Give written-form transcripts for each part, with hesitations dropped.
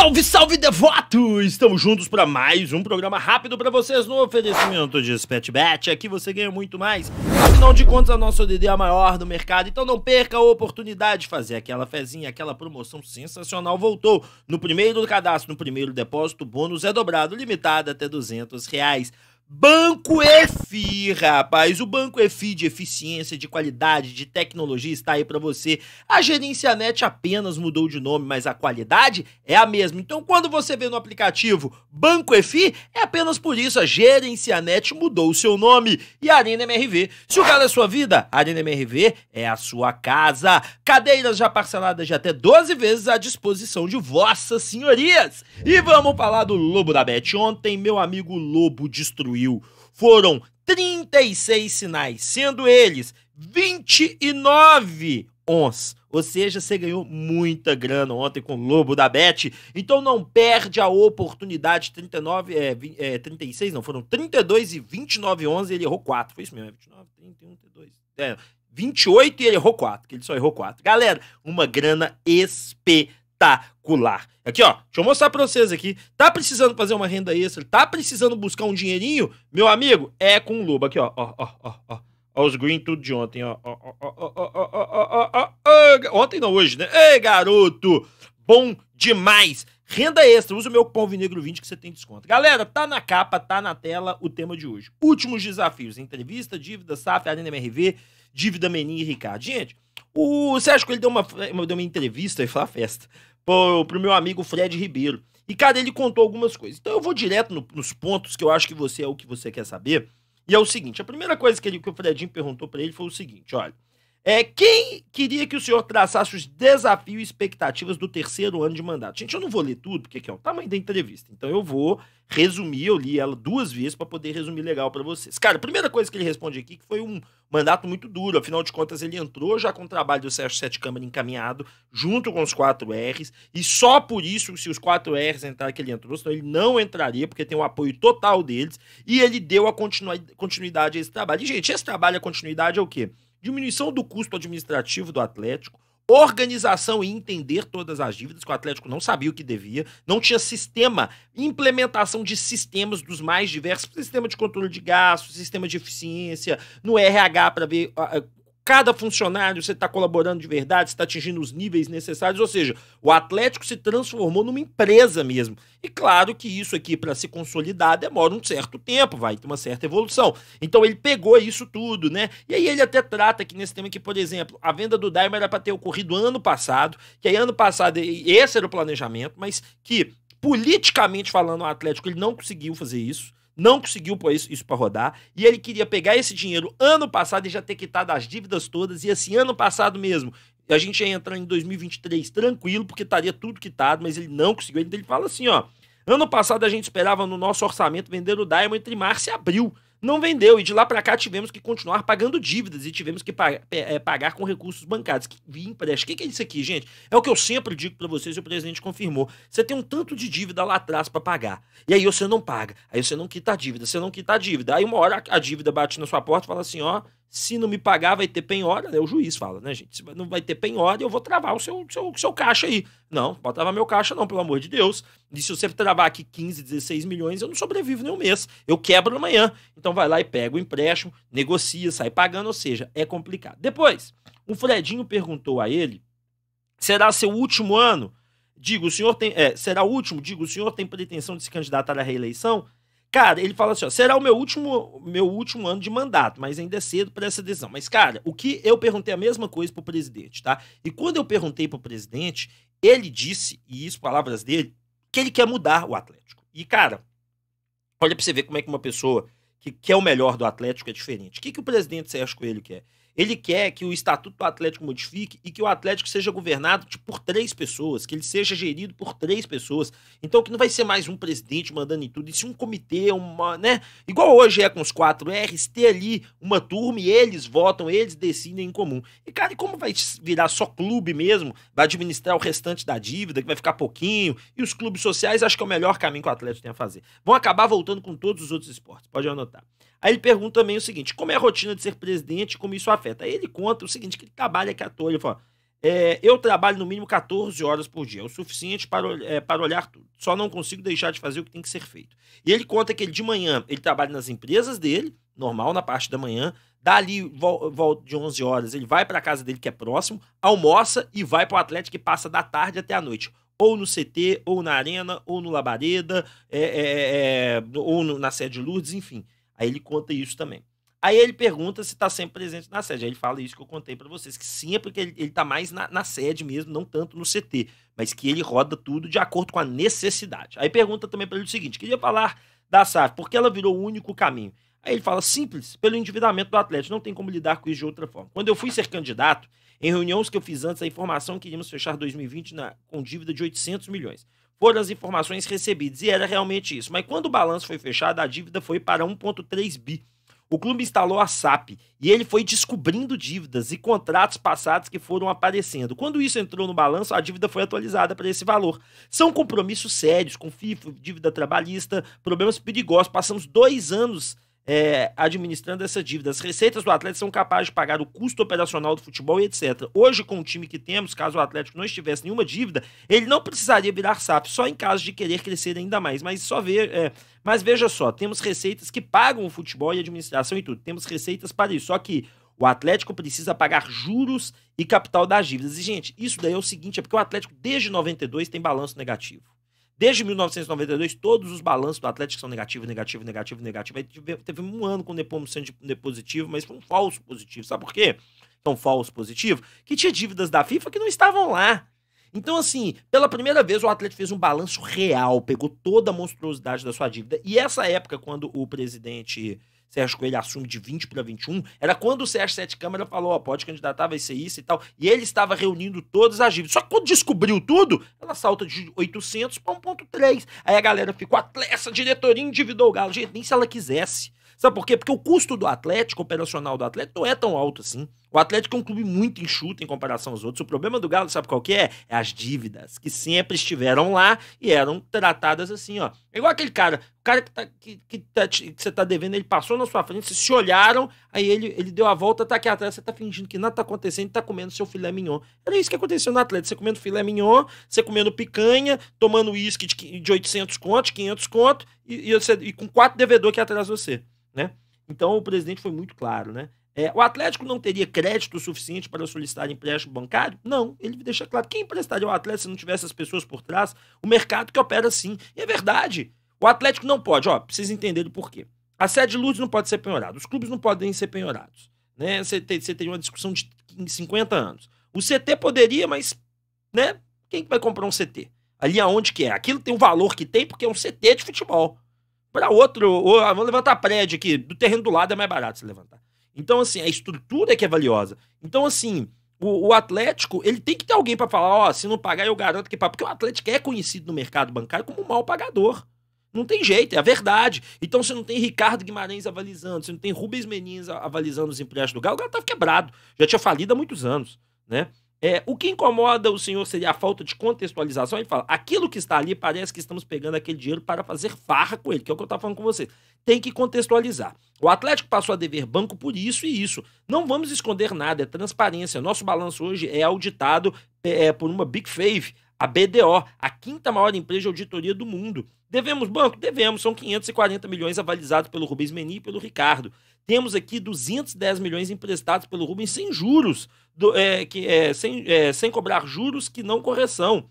Salve, salve, devoto! Estamos juntos para mais um programa rápido para vocês no oferecimento de SpetBet. Aqui você ganha muito mais. Afinal de contas, a nossa ODD é a maior do mercado, então não perca a oportunidade de fazer aquela fezinha, aquela promoção sensacional. Voltou no primeiro cadastro, no primeiro depósito, o bônus é dobrado, limitado até R$200. Banco EFI, rapaz, o Banco EFI de eficiência, de qualidade, de tecnologia está aí para você. A Gerencianet apenas mudou de nome, mas a qualidade é a mesma. Então, quando você vê no aplicativo Banco EFI, é apenas por isso. A Gerencianet mudou o seu nome. E a Arena MRV, se o galo é sua vida, a Arena MRV é a sua casa. Cadeiras já parceladas de até 12 vezes à disposição de vossas senhorias. E vamos falar do Lobo da Bet. Ontem, meu amigo Lobo destruiu. Foram 36 sinais, sendo eles 29 ons. Ou seja, você ganhou muita grana ontem com o Lobo da Bet. Então não perde a oportunidade. 36 não, foram 32 e 29 11 e ele errou 4. Foi isso mesmo, 29, 31, 32. 28 e ele errou 4, que ele só errou 4. Galera, uma grana espetacular. Aqui, ó, deixa eu mostrar pra vocês aqui. Tá precisando fazer uma renda extra? Tá precisando buscar um dinheirinho? Meu amigo, é com o Lobo. Aqui, ó, ó, os green tudo de ontem, ó. Ontem não, hoje, né? Ei, garoto! Bom demais! Renda extra, usa o meu cupom Vinegro20 que você tem desconto. Galera, tá na capa, tá na tela o tema de hoje. Últimos desafios, entrevista, dívida, SAF, Arena MRV, dívida Menin e Ricardo. Gente, o Sérgio Coelho deu uma entrevista, e foi uma festa, pro meu amigo Fred Ribeiro. E, cara, ele contou algumas coisas. Então eu vou direto nos pontos que eu acho que você é o que você quer saber. E é o seguinte, a primeira coisa que o Fredinho perguntou pra ele foi o seguinte, olha, quem queria que o senhor traçasse os desafios e expectativas do terceiro ano de mandato? Gente, eu não vou ler tudo, porque aqui é o tamanho da entrevista. Então eu vou resumir, eu li ela 2 vezes para poder resumir legal para vocês. Cara, a primeira coisa que ele responde aqui que foi um mandato muito duro, afinal de contas ele entrou já com o trabalho do Sérgio Sete Câmara encaminhado, junto com os 4 R's, e só por isso, se os 4 R's entrarem que ele entrou, senão ele não entraria, porque tem o apoio total deles, e ele deu a continuidade a esse trabalho. E, gente, esse trabalho, a continuidade é o quê? Diminuição do custo administrativo do Atlético, organização e entender todas as dívidas, que o Atlético não sabia o que devia, não tinha sistema, implementação de sistemas dos mais diversos, sistema de controle de gastos, sistema de eficiência, no RH para ver cada funcionário, você está colaborando de verdade, você está atingindo os níveis necessários, ou seja, o Atlético se transformou numa empresa mesmo. E claro que isso aqui, para se consolidar, demora um certo tempo, vai ter uma certa evolução. Então ele pegou isso tudo, né? E aí ele até trata aqui nesse tema que, por exemplo, a venda do Daimler era para ter ocorrido ano passado, que aí ano passado esse era o planejamento, mas que, politicamente falando, o Atlético ele não conseguiu fazer isso. Não conseguiu pôr isso para rodar, e ele queria pegar esse dinheiro ano passado e já ter quitado as dívidas todas, e assim, ano passado mesmo, a gente ia entrar em 2023 tranquilo, porque estaria tudo quitado, mas ele não conseguiu. Ele fala assim, ó, ano passado a gente esperava no nosso orçamento vender o Diamond entre março e abril, não vendeu, e de lá para cá tivemos que continuar pagando dívidas, e tivemos que pagar com recursos bancários, que via empréstimo. O que é isso aqui, gente? É o que eu sempre digo para vocês, e o presidente confirmou. Você tem um tanto de dívida lá atrás para pagar, e aí você não paga, aí você não quita a dívida, aí uma hora a dívida bate na sua porta e fala assim, ó, se não me pagar vai ter penhora, né? O juiz fala, né, gente? Se não vai ter penhora, eu vou travar o seu caixa aí. Não pode travar meu caixa não, pelo amor de Deus. E se você travar aqui 15, 16 milhões, eu não sobrevivo nem um mês. Eu quebro amanhã. Então vai lá e pega o empréstimo, negocia, sai pagando, ou seja, é complicado. Depois, o Fredinho perguntou a ele, será seu último ano? Digo, o senhor tem... será o último? Digo, o senhor tem pretensão de se candidatar à reeleição? Cara, ele fala assim, ó, será o meu último ano de mandato, mas ainda é cedo para essa decisão. Mas, cara, o que eu perguntei a mesma coisa pro presidente, tá? E quando eu perguntei pro presidente, ele disse, e isso, palavras dele, que ele quer mudar o Atlético. E, cara, olha pra você ver como é que uma pessoa que quer o melhor do Atlético é diferente. O que o presidente Sérgio Coelho quer? Ele quer que o Estatuto do Atlético modifique e que o Atlético seja governado por 3 pessoas, que ele seja gerido por 3 pessoas. Então que não vai ser mais um presidente mandando em tudo, e se um comitê, né? Igual hoje é com os 4 R's, ter ali uma turma e eles votam, eles decidem em comum. E, cara, e como vai virar só clube mesmo, vai administrar o restante da dívida, que vai ficar pouquinho, e os clubes sociais, acho que é o melhor caminho que o Atlético tem a fazer. Vão acabar voltando com todos os outros esportes, pode anotar. Aí ele pergunta também o seguinte, como é a rotina de ser presidente e como isso afeta? Aí ele conta o seguinte, que ele trabalha aqui à toa, ele fala, Eu trabalho no mínimo 14 horas por dia, é o suficiente para olhar tudo. Só não consigo deixar de fazer o que tem que ser feito. E ele conta que ele de manhã, ele trabalha nas empresas dele, normal, na parte da manhã, dali, volta de 11 horas, ele vai para a casa dele, que é próximo, almoça e vai para o Atlético, que passa da tarde até a noite. Ou no CT, ou na Arena, ou no Labareda, na sede de Lourdes, enfim. Aí ele conta isso também. Aí ele pergunta se está sempre presente na sede. Aí ele fala isso que eu contei para vocês, que sim, é porque ele tá mais na sede mesmo, não tanto no CT, mas que ele roda tudo de acordo com a necessidade. Aí pergunta também para ele o seguinte, queria falar da SAF, porque ela virou o único caminho. Aí ele fala, simples, pelo endividamento do Atlético, não tem como lidar com isso de outra forma. Quando eu fui ser candidato, em reuniões que eu fiz antes, a informação que iríamos fechar 2020 com dívida de 800 milhões. Foram as informações recebidas, e era realmente isso. Mas quando o balanço foi fechado, a dívida foi para 1,3 bi. O clube instalou a SAP e ele foi descobrindo dívidas e contratos passados que foram aparecendo. Quando isso entrou no balanço, a dívida foi atualizada para esse valor. São compromissos sérios com FIFA, dívida trabalhista, problemas perigosos. Passamos 2 anos administrando essa dívida. As receitas do Atlético são capazes de pagar o custo operacional do futebol e etc. Hoje, com o time que temos, caso o Atlético não estivesse nenhuma dívida, ele não precisaria virar SAF, só em caso de querer crescer ainda mais. Mas veja só, temos receitas que pagam o futebol e a administração e tudo. Temos receitas para isso, só que o Atlético precisa pagar juros e capital das dívidas. E, gente, isso daí é o seguinte, é porque o Atlético, desde 92, tem balanço negativo. Desde 1992, todos os balanços do Atlético são negativos, negativo. Aí teve um ano com o Nepomuceno de positivo, mas foi um falso positivo. Sabe por quê? É um falso positivo? Que tinha dívidas da FIFA que não estavam lá. Então, assim, pela primeira vez o Atlético fez um balanço real, pegou toda a monstruosidade da sua dívida. E essa época, quando o presidente Sérgio Coelho assume de 20 para 21, era quando o Sérgio Sete Câmara falou, ó, pode candidatar, vai ser isso e tal. E ele estava reunindo todas as dívidas. Só que quando descobriu tudo, ela salta de 800 para 1,3. Aí a galera ficou, essa diretoria endividou o Galo. Gente, nem se ela quisesse. Sabe por quê? Porque o custo do Atlético, operacional do Atlético, não é tão alto assim. O Atlético é um clube muito enxuto em comparação aos outros. O problema do Galo, sabe qual que é? É as dívidas, que sempre estiveram lá e eram tratadas assim, ó. É igual aquele cara, o cara que você tá devendo, ele passou na sua frente, vocês se olharam, aí ele deu a volta, tá aqui atrás, você tá fingindo que nada tá acontecendo e tá comendo seu filé mignon. Era isso que aconteceu no Atlético, você comendo filé mignon, você comendo picanha, tomando uísque de 800 conto, 500 conto, e com 4 devedores aqui atrás de você, né? Então o presidente foi muito claro, né? O Atlético não teria crédito suficiente para solicitar empréstimo bancário? Não, ele deixa claro. Quem emprestaria ao Atlético se não tivesse as pessoas por trás? O mercado que opera assim. E é verdade. O Atlético não pode, precisa entender o porquê. A sede de Lourdes não pode ser penhorada. Os clubes não podem ser penhorados. Né? Você teria uma discussão de 50 anos. O CT poderia, mas, né? Quem vai comprar um CT? Ali aonde que é? Aquilo tem o valor que tem porque é um CT de futebol. Para outro, vamos levantar prédio aqui. Do terreno do lado é mais barato se levantar. Então, assim, a estrutura é que é valiosa. Então, assim, o Atlético, ele tem que ter alguém para falar, se não pagar, eu garanto que paga. Porque o Atlético é conhecido no mercado bancário como um mau pagador. Não tem jeito, é a verdade. Então, se não tem Ricardo Guimarães avalizando, se não tem Rubens Menin avalizando os empréstimos do Galo, o Galo estava quebrado. Já tinha falido há muitos anos, né? O que incomoda o senhor seria a falta de contextualização. Ele fala, aquilo que está ali parece que estamos pegando aquele dinheiro para fazer farra com ele, que é o que eu estava falando com você. Tem que contextualizar. O Atlético passou a dever banco por isso e isso. Não vamos esconder nada, é transparência. Nosso balanço hoje é auditado por uma Big Five, a BDO, a 5ª maior empresa de auditoria do mundo. Devemos banco? Devemos. São 540 milhões avalizados pelo Rubens Menin e pelo Ricardo. Temos aqui 210 milhões emprestados pelo Rubens sem juros, sem cobrar juros que não correção.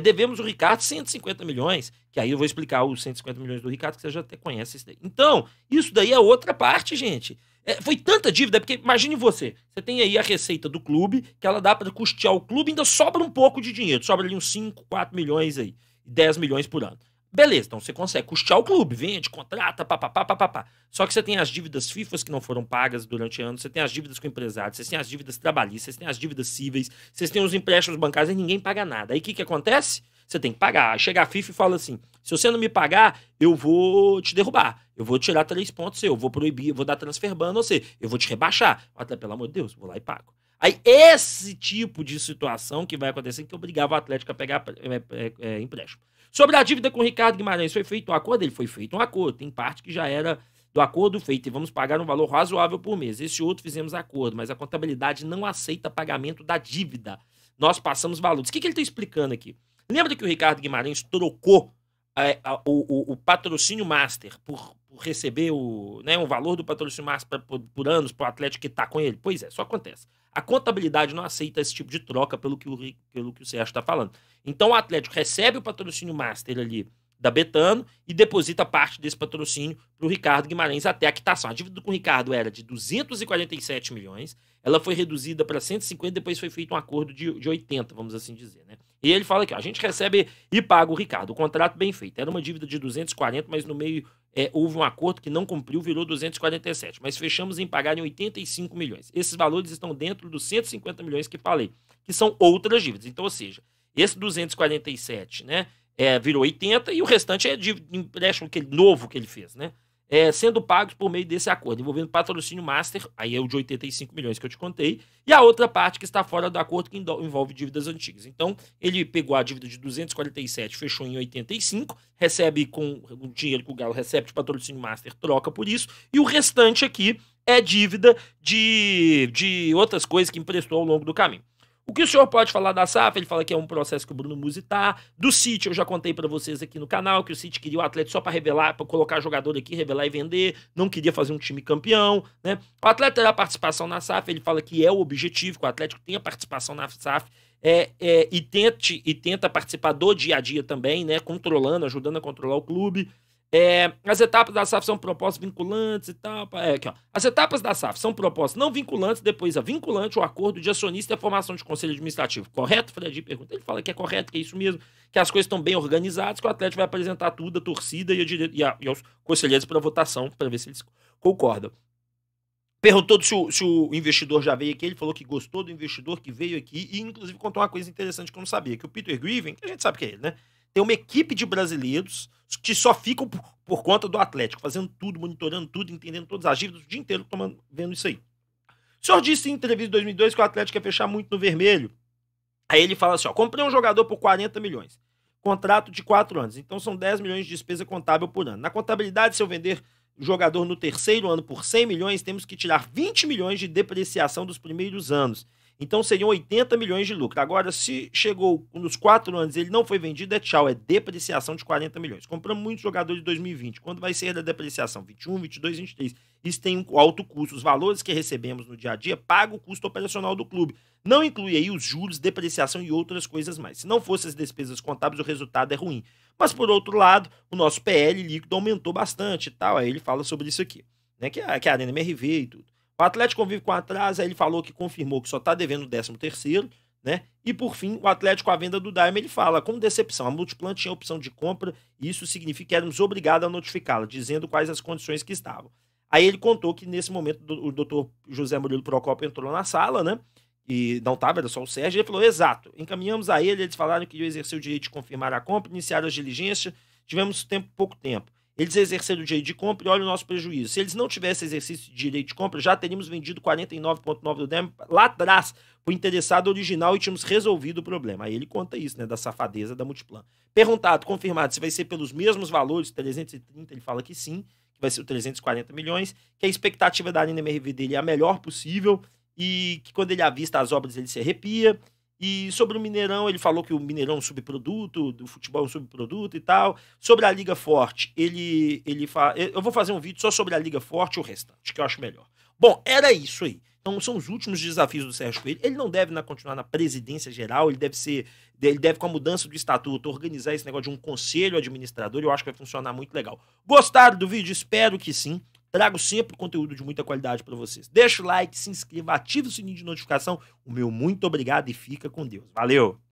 Devemos o Ricardo 150 milhões, que aí eu vou explicar os 150 milhões do Ricardo, que você já até conhece isso daí. Então, isso daí é outra parte, gente. Foi tanta dívida, porque imagine você tem aí a receita do clube, que ela dá para custear o clube, ainda sobra um pouco de dinheiro, sobra ali uns 5, 4 milhões aí, 10 milhões por ano. Beleza, então você consegue custear o clube, vende, contrata, papapá. Só que você tem as dívidas FIFAs que não foram pagas durante anos, você tem as dívidas com empresários, você tem as dívidas trabalhistas, você tem as dívidas cíveis, você tem os empréstimos bancários e ninguém paga nada. Aí o que acontece? Você tem que pagar. Chega a FIFA e fala assim, se você não me pagar, eu vou te derrubar, eu vou tirar 3 pontos seu, eu vou proibir, eu vou dar transfer ban, ou seja, eu vou te rebaixar. Até pelo amor de Deus, vou lá e pago. Aí esse tipo de situação que vai acontecer que obrigava o Atlético a pegar empréstimo. Sobre a dívida com o Ricardo Guimarães, foi feito um acordo? Ele foi feito um acordo. Tem parte que já era do acordo feito e vamos pagar um valor razoável por mês. Esse outro fizemos acordo, mas a contabilidade não aceita pagamento da dívida. nós passamos valores. O que ele está explicando aqui? Lembra que o Ricardo Guimarães trocou o patrocínio master por receber o valor do patrocínio master por anos para o Atlético que está com ele? Pois é, só acontece. A contabilidade não aceita esse tipo de troca pelo que o Sérgio está falando. Então o Atlético recebe o patrocínio master ali da Betano e deposita parte desse patrocínio para o Ricardo Guimarães até a quitação. A dívida com o Ricardo era de 247 milhões, ela foi reduzida para 150, depois foi feito um acordo de 80, vamos assim dizer, né? E ele fala aqui, ó, a gente recebe e paga o Ricardo, o contrato bem feito. Era uma dívida de 240, mas no meio houve um acordo que não cumpriu, virou 247, mas fechamos em pagar em 85 milhões. Esses valores estão dentro dos 150 milhões que falei, que são outras dívidas. Então, ou seja, esse 247, né, virou 80 e o restante é de empréstimo novo que ele fez, né? Sendo pagos por meio desse acordo, envolvendo patrocínio master, aí é o de 85 milhões que eu te contei, e a outra parte que está fora do acordo que envolve dívidas antigas. Então, ele pegou a dívida de 247, fechou em 85, recebe com o dinheiro que o Galo recebe de patrocínio master, troca por isso, e o restante aqui é dívida de outras coisas que emprestou ao longo do caminho. O que o senhor pode falar da SAF? Ele fala que é um processo que o Bruno Musi tá. Do City, eu já contei pra vocês aqui no canal que o City queria o Atlético só pra revelar, pra colocar jogador aqui, revelar e vender. Não queria fazer um time campeão, né? O Atlético terá participação na SAF. Ele fala que é o objetivo, que o Atlético tenha participação na SAF. E tenta participar do dia a dia também, né? Controlando, ajudando a controlar o clube. As etapas da SAF são propostas vinculantes e tal. Aqui, ó. As etapas da SAF são propostas não vinculantes, depois a vinculante, o acordo de acionista e a formação de conselho administrativo. Correto? Fred pergunta. Ele fala que é correto, que é isso mesmo, que as coisas estão bem organizadas, que o Atlético vai apresentar tudo, a torcida e aos conselheiros para votação, para ver se eles concordam. Perguntou se o investidor já veio aqui, ele falou que gostou do investidor que veio aqui e inclusive contou uma coisa interessante que eu não sabia, que o Peter Griffin, que a gente sabe que é ele, né? Tem uma equipe de brasileiros que só ficam por conta do Atlético, fazendo tudo, monitorando tudo, entendendo todas as dívidas, o dia inteiro vendo isso aí. O senhor disse em entrevista de 2002 que o Atlético ia fechar muito no vermelho. Aí ele fala assim, ó, comprei um jogador por 40 milhões. Contrato de 4 anos. Então são 10 milhões de despesa contábil por ano. Na contabilidade, se eu vender o jogador no terceiro ano por 100 milhões, temos que tirar 20 milhões de depreciação dos primeiros anos. Então seriam 80 milhões de lucro. Agora, se chegou nos 4 anos e ele não foi vendido, é tchau, é depreciação de 40 milhões. Compramos muitos jogadores de 2020. Quando vai ser a depreciação? 21, 22, 23. Isso tem um alto custo. Os valores que recebemos no dia a dia pagam o custo operacional do clube. Não inclui aí os juros, depreciação e outras coisas mais. Se não fossem as despesas contábeis, o resultado é ruim. Mas, por outro lado, o nosso PL líquido aumentou bastante e tal. Aí ele fala sobre isso aqui, né? Que é a Arena MRV e tudo. O Atlético convive com atraso, aí ele falou que confirmou que só está devendo o 13º, né? E por fim, o Atlético, a venda do Daima, ele fala, com decepção, a Multiplan tinha opção de compra e isso significa que éramos obrigados a notificá-la, dizendo quais as condições que estavam. Aí ele contou que nesse momento o doutor José Murilo Procópio entrou na sala, né? E não estava, era só o Sérgio, e ele falou, exato, encaminhamos a ele, eles falaram que iam exercer o direito de confirmar a compra, iniciaram as diligências, tivemos pouco tempo. Eles exerceram o direito de compra e olha o nosso prejuízo. Se eles não tivessem exercício de direito de compra, já teríamos vendido 49,9 do Demo lá atrás para o interessado original e tínhamos resolvido o problema. Aí ele conta isso, né, da safadeza da Multiplan. Perguntado, confirmado, se vai ser pelos mesmos valores, 330, ele fala que sim, que vai ser o 340 milhões, que a expectativa da Arena MRV dele é a melhor possível e que quando ele avista as obras ele se arrepia. E sobre o Mineirão, ele falou que o Mineirão é um subproduto, do futebol é um subproduto e tal. Sobre a Liga Forte, ele fala... Eu vou fazer um vídeo só sobre a Liga Forte e o restante, que eu acho melhor. Bom, era isso aí. Então são os últimos desafios do Sérgio Coelho. Ele não deve continuar na presidência geral, ele deve, com a mudança do estatuto, organizar esse negócio de um conselho administrador, eu acho que vai funcionar muito legal. Gostaram do vídeo? Espero que sim. Trago sempre conteúdo de muita qualidade para vocês. Deixa o like, se inscreva, ative o sininho de notificação. O meu muito obrigado e fica com Deus. Valeu!